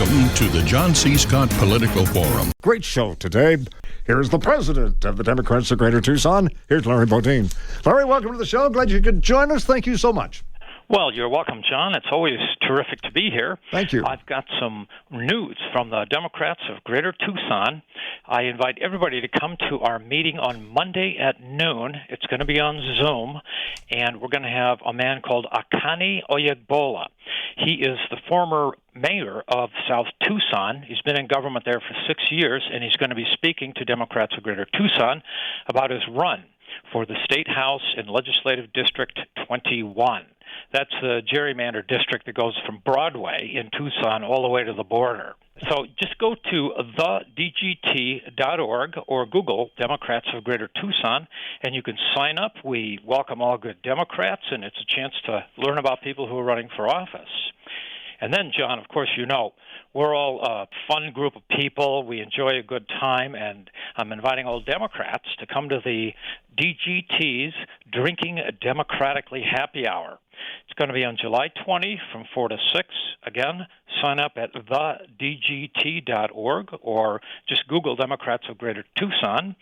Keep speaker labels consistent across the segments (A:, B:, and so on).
A: Welcome to the John C. Scott Political Forum.
B: Great show today. Here's the president of the Democrats of Greater Tucson. Here's Larry Bodine. Larry, welcome to the show. Glad you could join us. Thank you so much.
C: Well, you're welcome, John. It's always terrific to be here.
B: Thank you.
C: I've got some news from the Democrats of Greater Tucson. I invite everybody to come to our meeting on Monday at noon. It's going to be on Zoom, and we're going to have a man called Akani Oyegbola. He is the former mayor of South Tucson. He's been in government there for 6 years, and he's going to be speaking to Democrats of Greater Tucson about his run for the State House in Legislative District 21. That's the gerrymandered district that goes from Broadway in Tucson all the way to the border. So just go to thedgt.org or Google Democrats of Greater Tucson, and you can sign up. We welcome all good Democrats, and it's a chance to learn about people who are running for office. And then, John, of course, you know, we're all a fun group of people. We enjoy a good time, and I'm inviting all Democrats to come to the DGT's Drinking Democratically Happy Hour. It's going to be on July 20 from 4 to 6. Again, sign up at thedgt.org or just Google Democrats of Greater Tucson,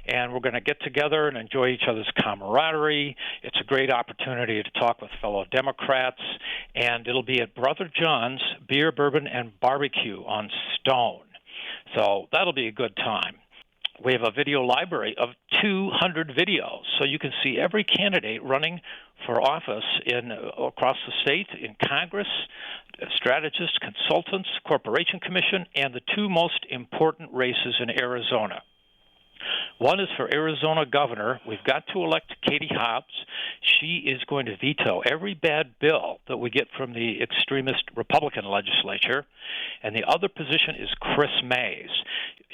C: and we're going to get together and enjoy each other's camaraderie. It's a great opportunity to talk with fellow Democrats, and it'll be at Brother John's Beer, Bourbon, and Barbecue on Stone. So that'll be a good time. We have a video library of 200 videos, so you can see every candidate running for office across the state, in Congress, strategists, consultants, Corporation Commission, and the two most important races in Arizona. One is for Arizona governor. We've got to elect Katie Hobbs. She is going to veto every bad bill that we get from the extremist Republican legislature. And the other position is Chris Mays.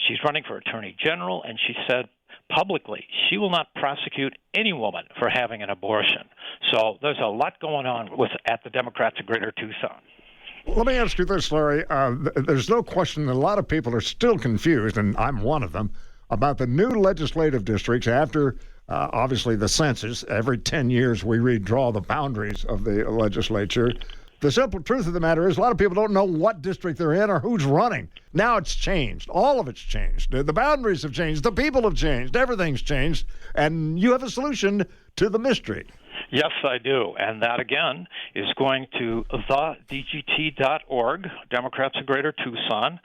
C: She's running for attorney general, and she said publicly she will not prosecute any woman for having an abortion. So there's a lot going on at the Democrats of Greater Tucson.
B: Let me ask you this, Larry. There's no question that a lot of people are still confused, and I'm one of them, about the new legislative districts after, obviously, the census. Every 10 years we redraw the boundaries of the legislature. The simple truth of the matter is a lot of people don't know what district they're in or who's running. Now it's changed. All of it's changed. The boundaries have changed. The people have changed. Everything's changed. And you have a solution to the mystery.
C: Yes, I do. And that, again, is going to thedgt.org, Democrats of Greater Tucson,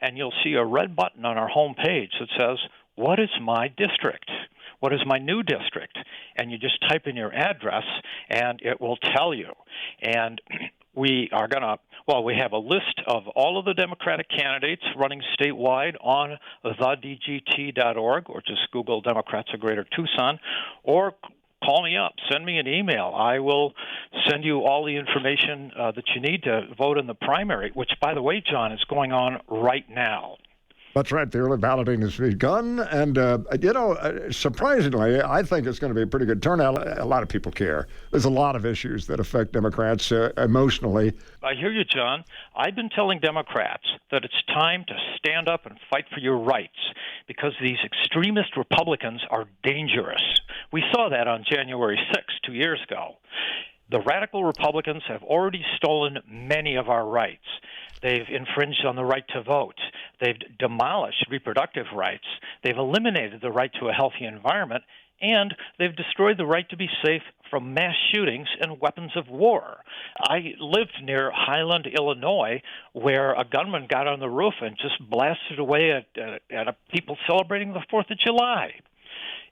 C: and you'll see a red button on our homepage that says, what is my district? What is my new district? And you just type in your address, and it will tell you. And we are going to, we have a list of all of the Democratic candidates running statewide on thedgt.org, or just Google Democrats of Greater Tucson, or call me up, send me an email. I will send you all the information that you need to vote in the primary, which, by the way, John, is going on right now.
B: That's right. The early balloting has begun. And, surprisingly, I think it's going to be a pretty good turnout. A lot of people care. There's a lot of issues that affect Democrats emotionally.
C: I hear you, John. I've been telling Democrats that it's time to stand up and fight for your rights because these extremist Republicans are dangerous. We saw that on January 6th, 2 years ago. The radical Republicans have already stolen many of our rights. They've infringed on the right to vote. They've demolished reproductive rights. They've eliminated the right to a healthy environment. And they've destroyed the right to be safe from mass shootings and weapons of war. I lived near Highland, Illinois, where a gunman got on the roof and just blasted away at people celebrating the 4th of July.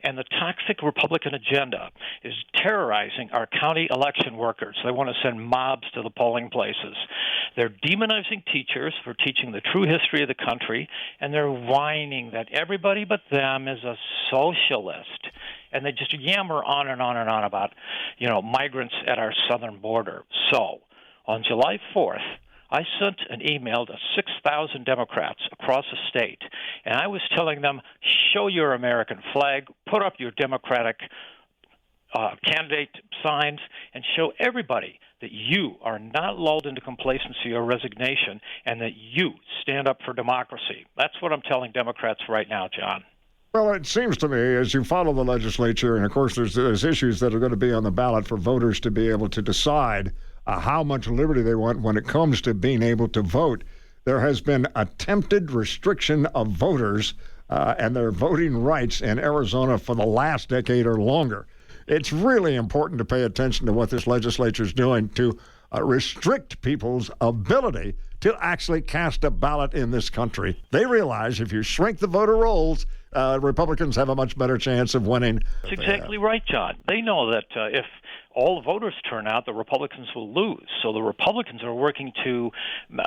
C: And the toxic Republican agenda is terrorizing our county election workers. They want to send mobs to the polling places. They're demonizing teachers for teaching the true history of the country, and they're whining that everybody but them is a socialist. And they just yammer on and on and on about, migrants at our southern border. So, on July 4th, I sent an email to 6,000 Democrats across the state, and I was telling them, show your American flag, put up your Democratic candidate signs, and show everybody that you are not lulled into complacency or resignation and that you stand up for democracy. That's what I'm telling Democrats right now, John.
B: Well, it seems to me, as you follow the legislature, and of course there's issues that are going to be on the ballot for voters to be able to decide how much liberty they want when it comes to being able to vote. there has been attempted restriction of voters and their voting rights in Arizona for the last decade or longer. It's really important to pay attention to what this legislature is doing to restrict people's ability to actually cast a ballot in this country. They realize if you shrink the voter rolls, Republicans have a much better chance of winning.
C: That's exactly right, John. They know that if all the voters turn out, the Republicans will lose. So the Republicans are working to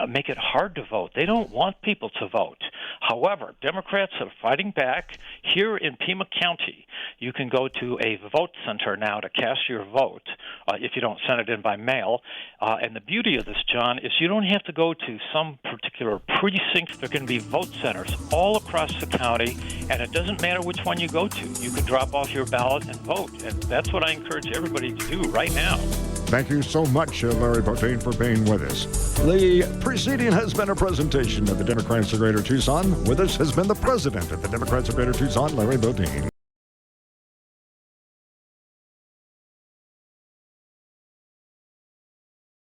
C: make it hard to vote. They don't want people to vote. However, Democrats are fighting back. Here in Pima County, you can go to a vote center now to cast your vote if you don't send it in by mail. And the beauty of this, John, is you don't have to go to some particular precinct. There can be vote centers all across the county, and it doesn't matter which one you go to. You can drop off your ballot and vote. And that's what I encourage everybody to do right now.
B: Thank you so much, Larry Bodine, for being with us. The preceding has been a presentation of the Democrats of Greater Tucson. With us has been the president of the Democrats of Greater Tucson, Larry Bodine.